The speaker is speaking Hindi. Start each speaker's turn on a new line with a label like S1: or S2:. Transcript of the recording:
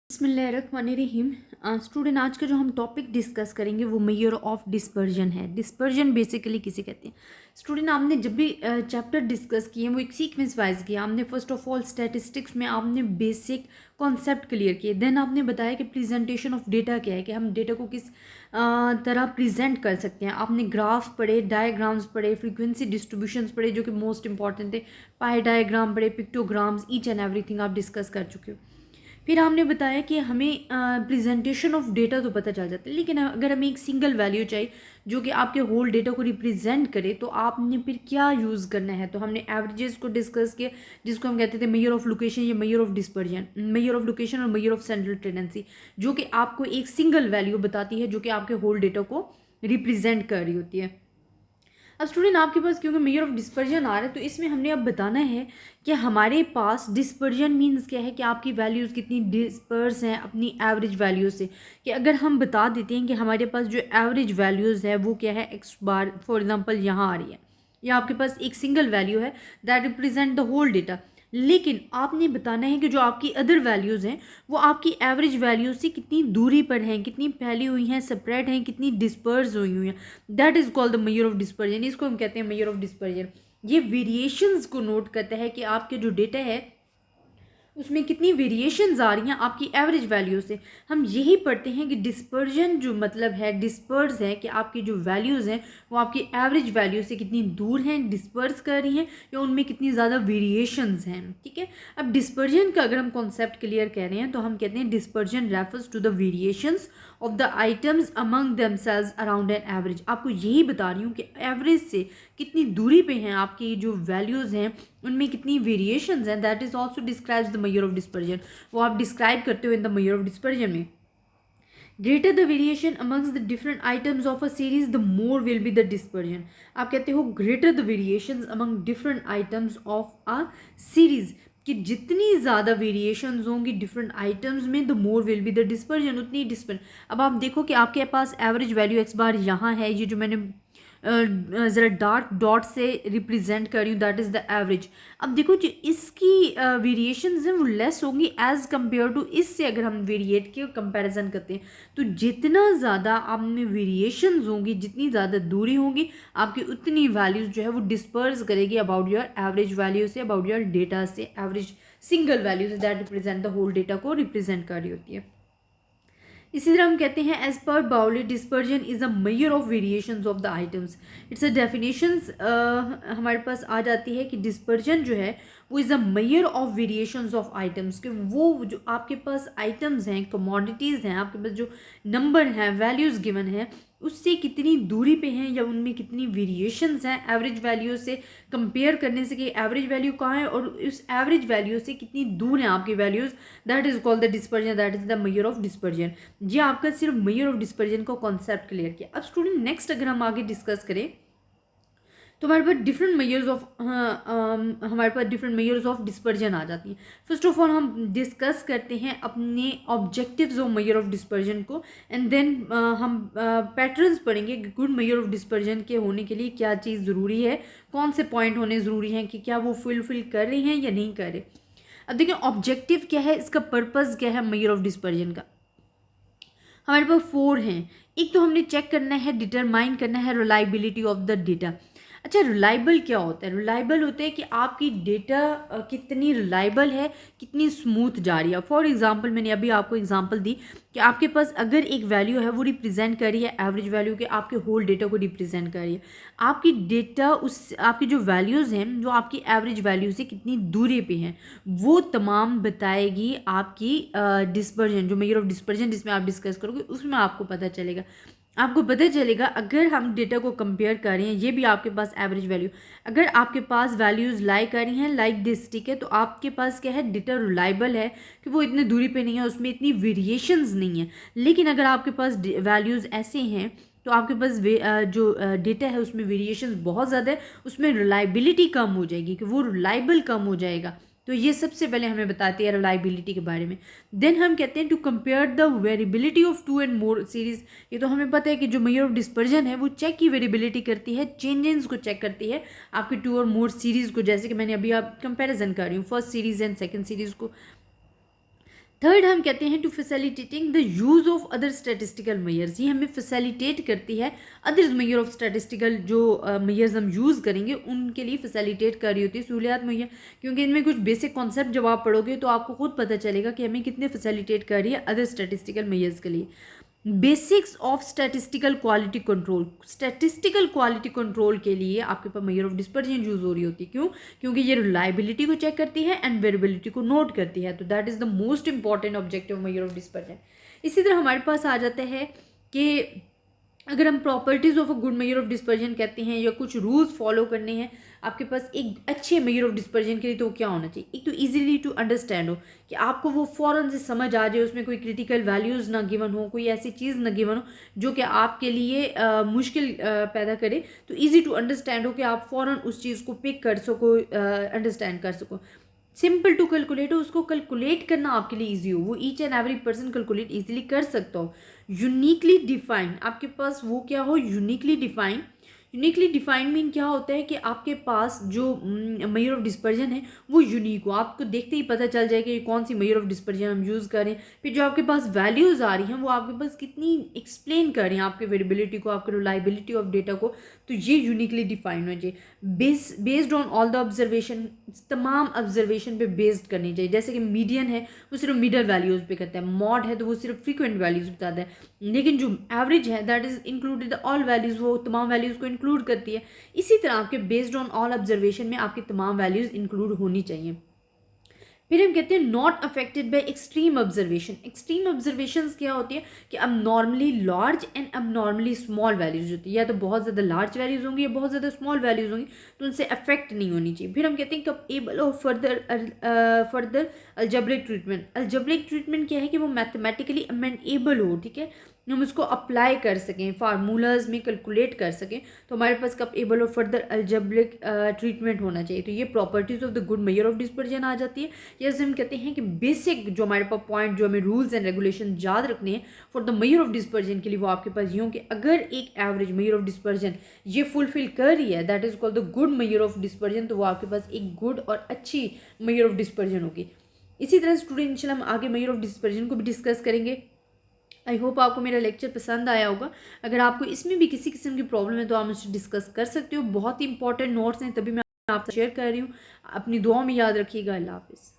S1: बिस्मिल्लाहिर्रहमानिर्रहीम। स्टूडेंट, आज का जो हम टॉपिक डिस्कस करेंगे वो मेजर ऑफ डिस्पर्जन है। डिस्पर्जन बेसिकली किसे कहते हैं? स्टूडेंट, आपने जब भी चैप्टर डिस्कस किए वो एक सीक्वेंस वाइज किया। आपने फर्स्ट ऑफ ऑल स्टैटिस्टिक्स में आपने बेसिक कॉन्सेप्ट क्लियर किए, देन आपने बताया कि प्रेजेंटेशन ऑफ डेटा क्या है, कि हम डेटा को किस तरह प्रेजेंट कर सकते हैं। आपने ग्राफ पढ़े, डायग्राम्स पढ़े, फ्रीक्वेंसी डिस्ट्रीब्यूशंस पढ़े जो कि मोस्ट इंपॉर्टेंट थे, पाई डायग्राम पढ़े, पिक्टोग्राम्स, ईच एंड एवरीथिंग आप डिस्कस कर चुके हो। फिर हमने बताया कि हमें प्रेजेंटेशन ऑफ डेटा तो पता चल जाता है, लेकिन अगर हमें एक सिंगल वैल्यू चाहिए जो कि आपके होल डेटा को रिप्रेजेंट करे तो आपने फिर क्या यूज़ करना है। तो हमने एवरेजेस को डिस्कस किया, जिसको हम कहते थे मेजर ऑफ लोकेशन या major of dispersion, measure of location और मेजर ऑफ सेंट्रल टेंडेंसी, जो कि आपको एक सिंगल वैल्यू बताती है जो कि आपके होल डेटा को रिप्रेजेंट कर रही होती है। अब स्टूडेंट, आपके पास क्योंकि मेजर ऑफ डिस्पर्जन आ रहा है तो इसमें हमने अब बताना है कि हमारे पास डिस्पर्जन मीन्स क्या है, कि आपकी वैल्यूज़ कितनी डिस्पर्स हैं अपनी एवरेज वैल्यू से। कि अगर हम बता देते हैं कि हमारे पास जो एवरेज वैल्यूज़ है वो क्या है, एक्स बार फॉर एग्जांपल यहाँ आ रही है, या आपके पास एक सिंगल वैल्यू है that represent the whole data, लेकिन आपने बताना है कि जो आपकी अदर वैल्यूज़ हैं वो आपकी एवरेज वैल्यू से कितनी दूरी पर हैं, कितनी फैली हुई हैं, सेपरेट हैं, कितनी डिस्पर्स हुई हैं। That is called the measure of dispersion. इसको हम कहते हैं मेजर ऑफ डिस्पर्जन। ये वेरिएशंस को नोट करता है कि आपके जो डेटा है उसमें कितनी वेरिएशंस आ रही हैं आपकी एवरेज वैल्यू से। हम यही पढ़ते हैं कि डिस्पर्जन जो मतलब है, डिस्पर्स है कि आपकी जो वैल्यूज़ हैं वो आपकी एवरेज वैल्यू से कितनी दूर हैं, डिस्पर्स कर रही हैं, या उनमें कितनी ज़्यादा वेरिएशंस हैं। ठीक है, अब डिस्पर्जन का अगर हम कॉन्सेप्ट क्लियर कर रहे हैं तो हम कहते हैं dispersion refers to the variations of the items among themselves around an average. आपको यही बता रही हूँ कि एवरेज से कितनी दूरी पे हैं आपकी जो वैल्यूज़ हैं, उनमें कितनी वेरिएशंस हैं। That is also describes the measure of dispersion. वो आप डिस्क्राइब करते हो in the measure of dispersion में। Greater the variation amongst the different items of a series the more will be the dispersion. आप कहते हो greater the variations among different items of a series, कि जितनी ज़्यादा वेरिएशंस होंगी डिफरेंट आइटम्स में the more will be the dispersion, उतनी डिस्पर्जन। अब आप देखो कि आपके पास एवरेज वैल्यू एक्स बार यहाँ है, ये जो मैंने ज़रा डार्क डॉट से रिप्रेजेंट कर रही हूँ, दैट इज़ द एवरेज। अब देखो जो इसकी वेरिएशंस हैं वो लेस होंगी एज़ कम्पेयर टू इससे। अगर हम वेरिएट के कंपैरिजन करते हैं तो जितना ज़्यादा आप में वेरिएशंस होंगी, जितनी ज़्यादा दूरी होगी, आपकी उतनी वैल्यूज़ जो है वो डिस्पर्स करेगी अबाउट योर एवरेज वैल्यू से, अबाउट योर डेटा से। एवरेज सिंगल वैल्यू से that represent the whole data को रिप्रेजेंट कर रही होती है। इसी तरह हम कहते हैं एज पर बाउली dispersion is a measure of variations of the items. It's a definitions हमारे पास आ जाती है कि डिस्पर्जन जो है वो is a measure of variations of items, कि वो जो आपके पास आइटम्स हैं, कमोडिटीज़ हैं, आपके पास जो नंबर हैं, वैल्यूज़ गिवन हैं, उससे कितनी दूरी पे हैं या उनमें कितनी वेरिएशंस हैं एवरेज वैल्यू से कंपेयर करने से, कि एवरेज वैल्यू कहाँ है और उस एवरेज वैल्यू से कितनी दूर हैं आपकी values. That is called the dispersion, that is the measure of dispersion. ये आपका सिर्फ मेजर ऑफ डिस्पर्जन का कॉन्सेप्ट क्लियर किया। अब स्टूडेंट, नेक्स्ट अगर हम आगे डिस्कस करें तो हमारे पास डिफरेंट मेजर्स ऑफ हमारे पास डिफरेंट मेजर्स ऑफ डिस्पर्जन आ जाती हैं। फर्स्ट ऑफ ऑल हम डिस्कस करते हैं अपने objectives of major of dispersion को, एंड देन हम पैटर्न्स पढ़ेंगे गुड मेजर ऑफ डिस्पर्जन के होने के लिए क्या चीज़ ज़रूरी है, कौन से पॉइंट होने ज़रूरी हैं, कि क्या वो फुलफिल कर रहे हैं या नहीं कर रहे। अब देखिए ऑब्जेक्टिव क्या है, इसका पर्पज़ क्या है मेजर ऑफ डिस्पर्जन का। हमारे पास 4 हैं। एक तो हमने चेक करना है, डिटरमाइन करना है रिलायबिलिटी ऑफ द डेटा। अच्छा, रिलायबल क्या होता है? रिलायबल होता है कि आपकी डेटा कितनी रिलायबल है, कितनी स्मूथ जा रही है। फॉर एग्जांपल, मैंने अभी आपको एग्जांपल दी कि आपके पास अगर एक वैल्यू है वो रिप्रेजेंट कर रही है एवरेज वैल्यू के, आपके होल डेटा को रिप्रेजेंट कर रही है। आपकी डेटा उस आपकी जो वैल्यूज़ हैं जो आपकी एवरेज वैल्यू से कितनी दूरी पे हैं, वो तमाम बताएगी आपकी डिस्पर्जन, जो मेजर ऑफ डिस्पर्जन जिसमें आप डिस्कस करोगे उसमें आपको पता चलेगा। आपको पता चलेगा अगर हम डेटा को कंपेयर कर रहे हैं, ये भी आपके पास एवरेज वैल्यू, अगर आपके पास वैल्यूज़ लाई कर रही हैं लाइक दिस, ठीक है, तो आपके पास क्या है, डेटा रिलायबल है कि वो इतने दूरी पे नहीं है, उसमें इतनी वेरिएशंस नहीं है। लेकिन अगर आपके पास वैल्यूज़ ऐसे हैं तो आपके पास जो डेटा है उसमें वेरिएशंस बहुत ज़्यादा है, उसमें रिलायबिलिटी कम हो जाएगी, कि वो रिलायबल कम हो जाएगा। तो ये सबसे पहले हमें बताती है रिलायबिलिटी के बारे में। देन हम कहते हैं to compare the variability of 2 and more series. ये तो हमें पता है कि जो मेजर ऑफ डिस्पर्जन है वो चेक की वेरिएबिलिटी करती है, चेंजेस को चेक करती है आपकी 2 और मोर सीरीज को, जैसे कि मैंने अभी आप कंपैरिजन कर रही हूँ first series and second series को। थर्ड हम कहते हैं to facilitating the use of other statistical measures, ये हमें फैसिलिटेट करती है अदर्स मेयर ऑफ स्टैटिस्टिकल जो मेयर्स हम यूज़ करेंगे उनके लिए फैसिलिटेट कर रही होती है, सहूलियात मुहैया, क्योंकि इनमें कुछ बेसिक कॉन्सेप्ट जब आप पढ़ोगे तो आपको खुद पता चलेगा कि हमें कितने फैसिलिटेट कर रही है अदर स्टैटिस्टिकल मेयर्स के लिए। Basics of statistical quality control, statistical quality control के लिए आपके पास मेजर ऑफ डिस्पर्जन यूज हो रही होती है। क्यों? क्योंकि ये रिलायबिलिटी को चेक करती है एंड वेरिएबिलिटी को नोट करती है, तो that is the most important objective major of dispersion. इसी तरह हमारे पास आ जाता है कि अगर हम properties of a good measure of dispersion कहते हैं या कुछ रूल्स फॉलो करने हैं आपके पास एक अच्छे मेजर ऑफ डिस्पर्जन के लिए, तो क्या होना चाहिए? एक तो इजीली टू अंडरस्टैंड हो, कि आपको वो फ़ौरन से समझ आ जाए, उसमें कोई क्रिटिकल वैल्यूज़ ना गिवन हो, कोई ऐसी चीज़ ना गिवन हो जो कि आपके लिए मुश्किल पैदा करे, तो ईजी टू अंडरस्टैंड हो कि आप फ़ौरन उस चीज़ को पिक कर सको, अंडरस्टैंड कर सको। सिंपल टू कैलकुलेट हो, उसको कैलकुलेट करना आपके लिए ईजी हो, वो each and every person calculate easily कर सकता हो। यूनिकली डिफाइंड, आपके पास वो क्या हो? Uniquely defined. Uniquely defined mean क्या होता है कि आपके पास जो मेजर ऑफ डिस्पर्जन है वो यूनिक हो, आपको देखते ही पता चल जाए कि कौन सी मेजर ऑफ डिस्पर्जन हम यूज़ करें। फिर जो आपके पास वैल्यूज़ आ रही हैं वो आपके पास कितनी एक्सप्लेन कर रही हैं आपके वेरिएबिलिटी को, आपके रिलायबिलिटी ऑफ डेटा को, तो ये यूनिकली डिफाइंड होना चाहिए। Based on all the observation, तमाम ऑब्जर्वेशन पे बेस्ड करनी चाहिए। जैसे कि मीडियन है वो सिर्फ मिडल वैल्यूज़ पे करता है, मॉड है तो वो सिर्फ फ्रीक्वेंट वैल्यूज़ बताता है, लेकिन जो एवरेज है that is included all values, वो तमाम वैल्यूज़ को इंक्लूड करती है। इसी तरह आपके बेस्ड ऑन ऑल ऑब्जर्वेशन में आपकी तमाम वैल्यूज़ इंक्लूड होनी चाहिए। फिर हम कहते हैं not affected by extreme observation. Extreme observations क्या होती है कि अब नॉर्मली लार्ज एंड अब नॉर्मली स्मॉल वैल्यूज होती है, या तो बहुत ज़्यादा लार्ज वैल्यूज होंगी या बहुत ज़्यादा स्मॉल वैल्यूज होंगी, तो उनसे अफेक्ट नहीं होनी चाहिए। फिर हम कहते हैं कब able of further algebraic treatment. Algebraic treatment क्या है कि वो मैथमेटिकली एबल हो, ठीक है, हम उसको अप्लाई कर सकें, फार्मूलाज में कैलकुलेट कर सकें, तो हमारे पास कब able of further algebraic treatment होना चाहिए। तो ये properties of the good measure of dispersion आ जाती है। जैसे हम कहते हैं कि बेसिक जो हमारे पास पॉइंट जो हमें रूल्स एंड रेगुलेशन याद रखने हैं for the measure of dispersion के लिए, वो आपके पास ये हो कि अगर एक एवरेज मेजर ऑफ डिस्पर्जन ये फुलफिल कर रही है, that is called the good measure of dispersion, तो वो आपके पास एक गुड और अच्छी मेजर ऑफ डिस्पर्जन होगी। इसी तरह स्टूडेंट इंशाल्लाह हम आगे मेजर ऑफ डिस्पर्जन को भी डिस्कस करेंगे। आई होप आपको मेरा लेक्चर पसंद आया होगा। अगर आपको इसमें भी किसी किस्म की प्रॉब्लम है तो आप मुझसे डिस्कस कर सकते हो। बहुत ही इंपॉर्टेंट नोट्स हैं, तभी मैं आपसे शेयर कर रही हूँ। अपनी दुआ में याद रखिएगा। अल्लाह हाफिज़।